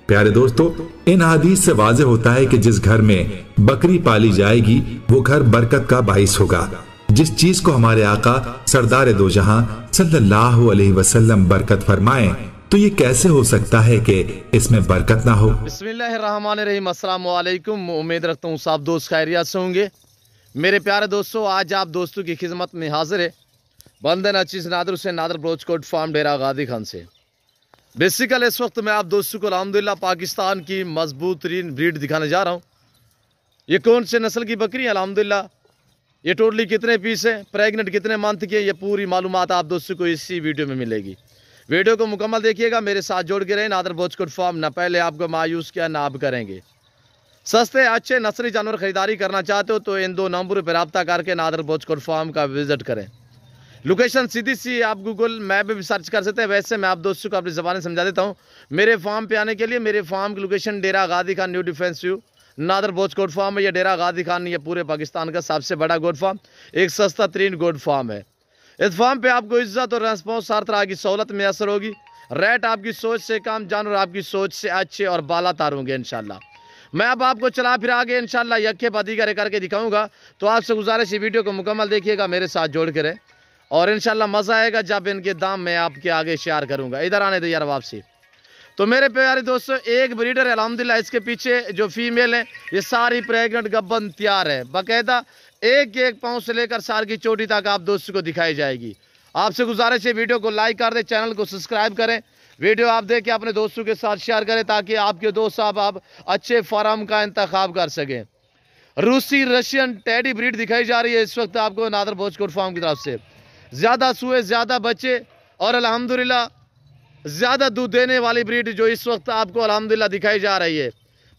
प्यारे दोस्तों, इन हदीस से वाज़ेह होता है कि जिस घर में बकरी पाली जाएगी वो घर बरकत का बाइस होगा। जिस चीज को हमारे आका सरदार दो जहां सल्लल्लाहु अलैहि वसल्लम बरकत फरमाएं, तो ये कैसे हो सकता है कि इसमें बरकत ना हो। बिस्मिल्लाहिर्रहमानिर्रहीम। अस्सलाम वालेकुम। उम्मीद रखता हूँ सब दोस्त खैरियत से होंगे। मेरे प्यारे दोस्तों, आज आप दोस्तों की खिदमत में हाजिर है बंदन अचीज नादर से नादर ब्रोचकोट फार्म डेरा गादी खान से। बेसिकल इस वक्त मैं आप दोस्तों को अल्हम्दुलिल्लाह पाकिस्तान की मजबूत तरीन ब्रीड दिखाने जा रहा हूँ। ये कौन से नस्ल की बकरी है, अल्हम्दुलिल्लाह ये टोटली कितने पीस है, प्रेग्नेंट कितने मंथ की है, ये पूरी मालूमात आप दोस्तों को इसी वीडियो में मिलेगी। वीडियो को मुकम्मल देखिएगा, मेरे साथ जोड़ के रहें। नादर ब्रोचकोट फार्म ना पहले आपको मायूस किया ना आप करेंगे। सस्ते अच्छे नस्ली जानवर खरीदारी करना चाहते हो तो इन दो नंबरों पर रब्ता करके नादर ब्रोचकोट फार्म का विजिट करें। लोकेशन सीधी सी आप गूगल मैप भी सर्च कर सकते हैं। वैसे मैं आप दोस्तों को अपनी ज़बान समझा देता हूँ। मेरे फार्म पे आने के लिए मेरे फार्म की लोकेशन डेरा गादी खान न्यू डिफेंस व्यू नादर ब्रोचकोट फार्म है। यह डेरा गादी खान ये पूरे पाकिस्तान का सबसे बड़ा गोड फार्म, एक सस्ता तरीन गोड फार्म है। इस फार्म पे आपको इज्जत और रेस्पॉन्स हर तरह की सहूलत मैसर होगी। रेट आपकी सोच से कम, जानवर आपकी सोच से अच्छे और बाला तार होंगे इंशाल्लाह। मैं अब आपको चला फिर आगे इंशाल्लाह यक्के पाती करके दिखाऊंगा। तो आपसे गुजारिश है वीडियो को मुकम्मल देखिएगा, मेरे साथ जोड़ के रहे और इंशाल्लाह मज़ा आएगा जब इनके दाम मैं आपके आगे शेयर करूंगा। इधर आने दो यार वापसी। तो मेरे प्यारे दोस्तों, एक ब्रीडर है अल्हम्दुलिल्लाह, इसके पीछे जो फीमेल है ये सारी प्रेग्नेंट गब्बन तैयार है। बाकायदा एक एक पाँव से लेकर साल की चोटी तक आप दोस्तों को दिखाई जाएगी। आपसे गुजारिश है वीडियो को लाइक कर दें, चैनल को सब्सक्राइब करें, वीडियो आप देख के अपने दोस्तों के साथ शेयर करें ताकि आपके दोस्त साहब आप अच्छे फार्म का इंतखाब कर सकें। रूसी रशियन टेडी ब्रीड दिखाई जा रही है इस वक्त आपको नादर ब्रोचकोट फार्म की तरफ से। ज़्यादा सुए, ज़्यादा बच्चे और अल्हम्दुलिल्लाह ज़्यादा दूध देने वाली ब्रीड जो इस वक्त आपको अल्हम्दुलिल्लाह दिखाई जा रही है।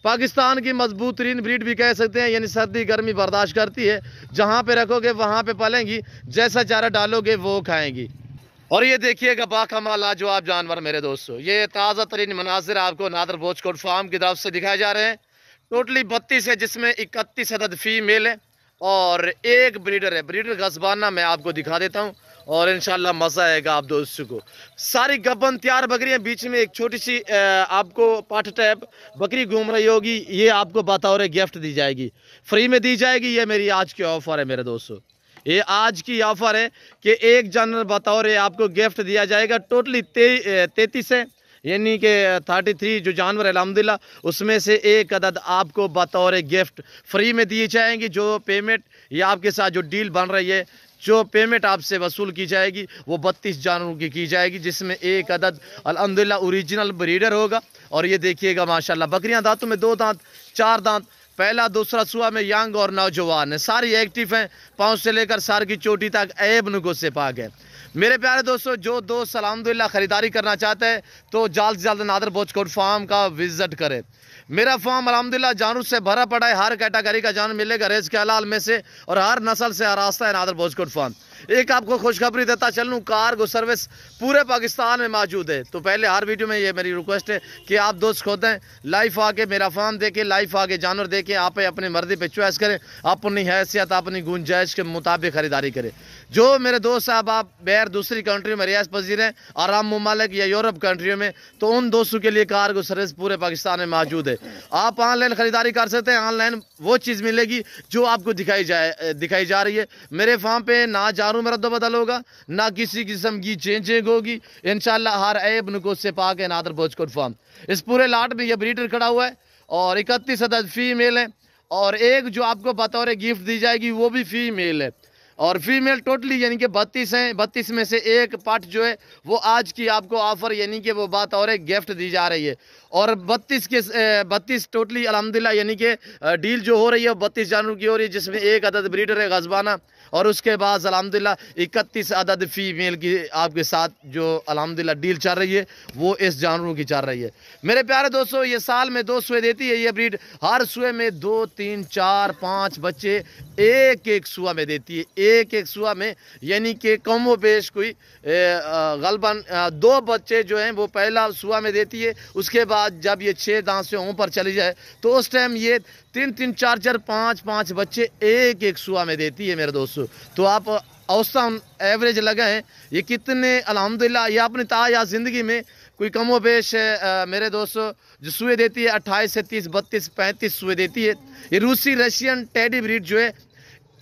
पाकिस्तान की मजबूत तरीन ब्रीड भी कह सकते हैं, यानी सर्दी गर्मी बर्दाश्त करती है। जहाँ पे रखोगे वहाँ पे पलेंगी, जैसा चारा डालोगे वो खाएंगी। और ये देखिएगा बाकमाल लाजवाब जानवर मेरे दोस्तों, ये ताज़ा तरीन मनाजिर आपको नादर ब्रोचकोट फार्म की तरफ से दिखाए जा रहे हैं। टोटली 32 है, जिसमें 31 अदद फीमेल है और एक ब्रीडर है। ब्रीडर गजबाना मैं आपको दिखा देता हूँ और इंशाल्लाह मज़ा आएगा आप दोस्तों को। सारी गब्बन तैयार बकरियाँ, बीच में एक छोटी सी आपको पाठ टैप बकरी घूम रही होगी, ये आपको बतौर गिफ्ट दी जाएगी, फ्री में दी जाएगी। ये मेरी आज की ऑफ़र है मेरे दोस्तों, ये आज की ऑफ़र है कि एक जानवर बतौर आपको गिफ्ट दिया जाएगा। टोटली 33 है, यानी कि 33 जो जानवर है अल्हम्दुलिल्लाह, उसमें से एक अदद आपको बतौर गिफ्ट फ्री में दिए जाएंगे। जो पेमेंट या आपके साथ जो डील बन रही है, जो पेमेंट आपसे वसूल की जाएगी वो 32 जानवरों की जाएगी, जिसमें एक अदद अल्हम्दुलिल्लाह ओरिजिनल ब्रीडर होगा। और ये देखिएगा माशाल्लाह बकरियां दांतों में 2 दांत 4 दांत, पहला दूसरा सुआ में यंग और नौजवान है, सारी एक्टिव हैं, पाँव से लेकर सर की चोटी तक ऐब नुगो से पाक है। मेरे प्यारे दोस्तों, जो दोस्त अल्हम्दुलिल्लाह ख़रीदारी करना चाहते हैं तो जल्द से जल्द नादर ब्रोचकोट फार्म का विजिट करें। मेरा फार्म अल्हम्दुलिल्लाह जानवर से भरा पड़ा है, हर कैटेगरी का जानवर मिलेगा रेज के हलाल में से और हर नस्ल से आरास्ता है नादर ब्रोचकोट फार्म। एक आपको खुशखबरी देता चलूँ, कार्गो सर्विस पूरे पाकिस्तान में मौजूद है। तो पहले हर वीडियो में ये मेरी रिक्वेस्ट है कि आप दोस्त खुद हैं, लाइव आके मेरा फार्म देखें, लाइव आके जानवर देखें, आप अपनी मर्जी पे चॉइस करें, अपनी हैसियत अपनी गुंजाइश के मुताबिक खरीदारी करें। जो मेरे दोस्त साहब आप बैर दूसरी कंट्रियों में रियासत पजीर हैं, आराम ममालिक या यूरोप कंट्रियों में, तो उन दोस्तों के लिए कार्गो सर्विस पूरे पाकिस्तान में मौजूद है। आप ऑनलाइन खरीदारी कर सकते हैं, ऑनलाइन वो चीज़ मिलेगी जो आपको दिखाई जा रही है। मेरे फार्म पे ना जानवर में रद्द बदल होगा, ना किसी किस्म की चेंजिंग होगी इंशाल्लाह। हर ऐब नुकोस से पाक है नादर ब्रोचकोट फार्म। इस पूरे लाट में ये ब्रीडर खड़ा हुआ है और 31 अदद फीमेल है और एक जो आपको बतौर गिफ्ट दी जाएगी वो भी फीमेल है। और फीमेल टोटली यानी कि 32 हैं, 32 में से एक पार्ट जो है वो आज की आपको ऑफर यानी कि वो बात और गिफ्ट दी जा रही है। और 32 टोटली अल्हम्दुलिल्लाह यानी कि डील जो हो रही है 32 जानवरों की हो रही है, जिसमें एक अदद ब्रीडर है गजबाना और उसके बाद अल्हम्दुलिल्लाह 31 अदद फीमेल की आपके साथ जो अल्हम्दुलिल्लाह डील चल रही है वो इस जानवरों की चल रही है। मेरे प्यारे दोस्तों, ये साल में 2 सुए देती है ये ब्रीड, हर सुए में 2, 3, 4, 5 बच्चे एक एक सुआ में देती है, एक एक सुआ में, यानी कि कम व बेश कोई गलबन 2 बच्चे जो हैं वो पहला सुआ में देती है। उसके बाद जब ये 6 दांत से ऊपर चली जाए तो उस टाइम ये 3-3, 4-4, 5-5 बच्चे एक एक सुआ में देती है मेरे दोस्तों। तो आप औसतन एवरेज लगाएं ये कितने अल्हम्दुलिल्लाह ये अपनी ताया ज़िंदगी में कोई कमो बेश मेरे दोस्तों जो सुए देती है 28 से 30, 32, 35 सुए देती है। ये रूसी रशियन टेडी ब्रीड जो है,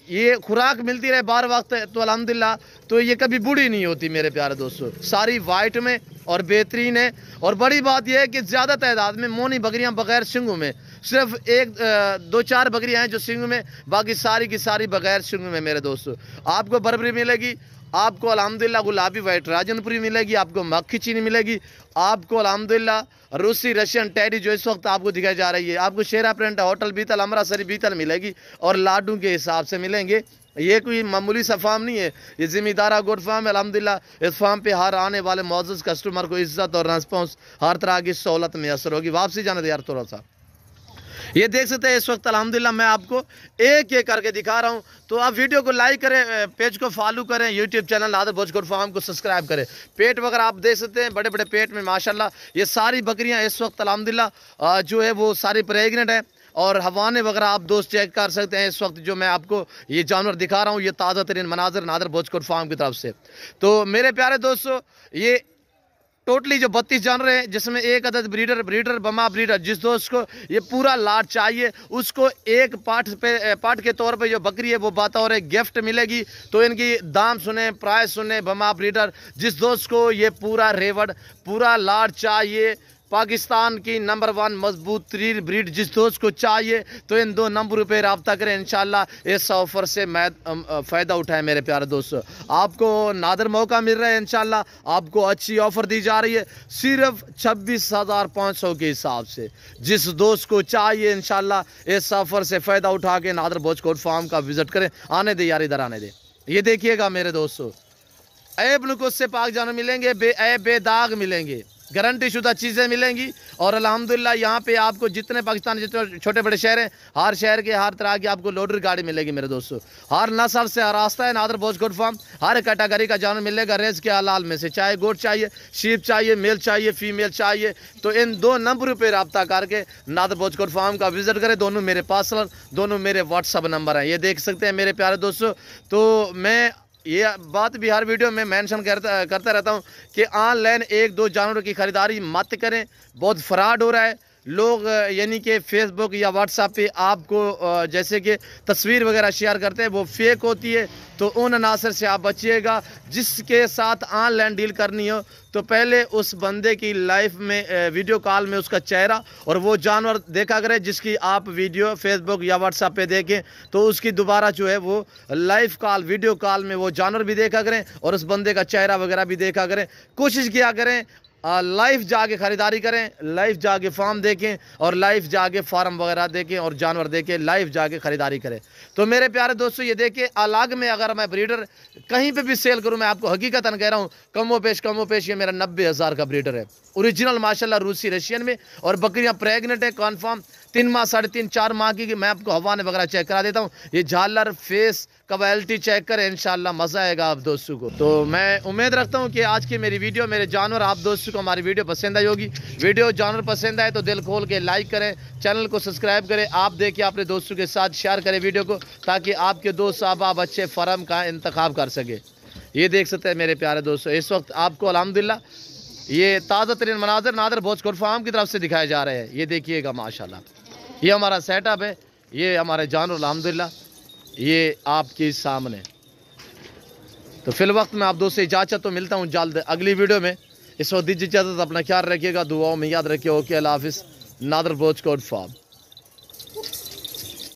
ये खुराक मिलती रहे बार वक्त तो अल्हम्दुलिल्लाह, तो ये कभी बूढ़ी नहीं होती मेरे प्यारे दोस्तों। सारी वाइट में और बेहतरीन है। और बड़ी बात यह है कि ज़्यादा तादाद में मोनी बकरियां बगैर सिंगों में, सिर्फ 1-2-4 बकरियां हैं जो सिंगों में, बाकी सारी की सारी बगैर सिंगों में मेरे दोस्तों। आपको बर्बरी मिलेगी, आपको अल्हम्दुलिल्लाह गुलाबी वाइट राजनपुरी मिलेगी, आपको मक्खी चीनी मिलेगी, आपको अल्हम्दुलिल्लाह रूसी रशियन टेडी जो इस वक्त आपको दिखाई जा रही है, आपको शेरा प्रिंट होटल बीतल अमृतसरी बीतल मिलेगी और लाडू के हिसाब से मिलेंगे। ये कोई मामूली सा फार्म नहीं है, ये जिम्मेदारा गुड फार्म है। अल्हम्दुलिल्लाह इस फार्म पे हर आने वाले मौजूद कस्टमर को इज्जत और रिस्पॉन्स हर तरह की सहूलत मैसर होगी। वापसी जाने दे यार थोड़ा सा। ये देख सकते हैं इस वक्त अल्हम्दुलिल्लाह मैं आपको एक एक करके दिखा रहा हूँ। तो आप वीडियो को लाइक करें, पेज को फॉलो करें, यूट्यूब चैनल नादर भोजकोट फार्म को सब्सक्राइब करें। पेट वगैरह आप देख सकते हैं, बड़े बड़े पेट में माशाल्लाह ये सारी बकरियां इस वक्त अल्हम्दुलिल्लाह जो है वो सारी प्रेगनेंट है। और हवाने वगैरह आप दोस्त चेक कर सकते हैं। इस वक्त जो मैं आपको ये जानवर दिखा रहा हूँ, ये ताज़ा तरीन मनाजर नादर भोजकोट फार्म की तरफ से। तो मेरे प्यारे दोस्तों, ये टोटली जो 32 जानवर हैं, जिसमें एक अदद ब्रीडर बमा ब्रीडर, जिस दोस्त को ये पूरा लाट चाहिए उसको एक पार्ट के तौर पे जो बकरी है वो बतौर गिफ्ट मिलेगी। तो इनकी दाम सुने, प्राइस सुने, बमा ब्रीडर, जिस दोस्त को ये पूरा रेवड़ पूरा लाट चाहिए, पाकिस्तान की नंबर 1 मजबूत तरीन ब्रीड जिस दोस्त को चाहिए, तो इन 2 नंबरों पे रब्ता करें। इंशाल्लाह इस ऑफर से मैं फ़ायदा उठाएं मेरे प्यारे दोस्तों। आपको नादर मौका मिल रहा है, इंशाल्लाह आपको अच्छी ऑफर दी जा रही है सिर्फ 26,500 के हिसाब से। जिस दोस्त को चाहिए इंशाल्लाह इस ऑफर से फ़ायदा उठा के नादर भोजकोट फार्म का विजिट करें। आने दे यार, इधर आने दे। ये देखिएगा मेरे दोस्तों, ऐब नुकुस से पाक जानवर मिलेंगे, बेदाग मिलेंगे, गारंटी शुदा चीज़ें मिलेंगी। और अल्हम्दुलिल्लाह यहाँ पे आपको जितने पाकिस्तान जितने छोटे बड़े शहर हैं, हर शहर के हर तरह की आपको लोडर गाड़ी मिलेगी मेरे दोस्तों। हर नस्ल से रास्ता है नादर भोजकोट फार्म, हर कैटेगरी का जानवर मिलेगा रेस के हलाल में से। चाहे गोट चाहिए, शीप चाहिए, मेल चाहिए, फीमेल चाहिए, तो इन 2 नंबरों पर रब्ता करके नादर भोजकोट फार्म का विजिट करें। दोनों मेरे पर्सनल, दोनों मेरे व्हाट्सअप नंबर हैं, ये देख सकते हैं मेरे प्यारे दोस्तों। तो मैं ये बात भी हर वीडियो में मेंशन करता रहता हूँ कि ऑनलाइन 1-2 जानवरों की ख़रीदारी मत करें, बहुत फ्रॉड हो रहा है। लोग यानी कि फेसबुक या व्हाट्सएप पे आपको जैसे कि तस्वीर वगैरह शेयर करते हैं, वो फेक होती है। तो उन अनासर से आप बचिएगा। जिसके साथ ऑनलाइन डील करनी हो तो पहले उस बंदे की लाइफ में वीडियो कॉल में उसका चेहरा और वो जानवर देखा करें, जिसकी आप वीडियो फेसबुक या व्हाट्सएप पे देखें तो उसकी दोबारा जो है वो लाइव कॉल, वीडियो कॉल में वो जानवर भी देखा करें और उस बंदे का चेहरा वगैरह भी देखा करें। कोशिश किया करें लाइव जाके ख़रीदारी करें, लाइव जाके फार्म देखें और लाइव जाके फार्म वगैरह देखें और जानवर देखें, लाइव जाके ख़रीदारी करें। तो मेरे प्यारे दोस्तों ये देखिए, अलग में अगर मैं ब्रीडर कहीं पे भी सेल करूं, मैं आपको हकीकतन कह रहा हूं, कमो पेश ये मेरा 90,000 का ब्रीडर है, ओरिजिनल माशाल्लाह रूसी रशियन में। और बकरियां प्रेग्नेंट है कन्फर्म, 3 माह 3.5 4 माह की। मैं आपको हवाने वगैरह चेक करा देता हूँ। ये झालर फेस क्वालिटी चेक करें, इंशाल्लाह मज़ा आएगा आप दोस्तों को। तो मैं उम्मीद रखता हूँ कि आज की मेरी वीडियो, मेरे जानवर, आप दोस्तों को हमारी वीडियो पसंद आई होगी। वीडियो जानवर पसंद आए तो दिल खोल के लाइक करें, चैनल को सब्सक्राइब करें, आप देखिए अपने दोस्तों के साथ शेयर करें वीडियो को, ताकि आपके दोस्त आप अच्छे फार्म का इंतखाब कर सके। ये देख सकते हैं मेरे प्यारे दोस्तों, इस वक्त आपको अल्हम्दुलिल्लाह ये ताज़ा तरीन मनाजर नादर भोजकोट फार्म की तरफ से दिखाए जा रहे हैं। ये देखिएगा माशाल्लाह, ये हमारा सेटअप है, ये हमारे जानवर अल्हम्दुलिल्लाह ये आपके सामने। तो फिल वक्त में आप दोस्तों इजाज़त, तो मिलता हूँ जल्द अगली वीडियो में। इस वक्त दीजिए इजाज़त, अपना ख्याल रखिएगा, दुआओं में याद रखिए। ओके, अल्लाह हाफिज़। नादर भोजकोट फार्म।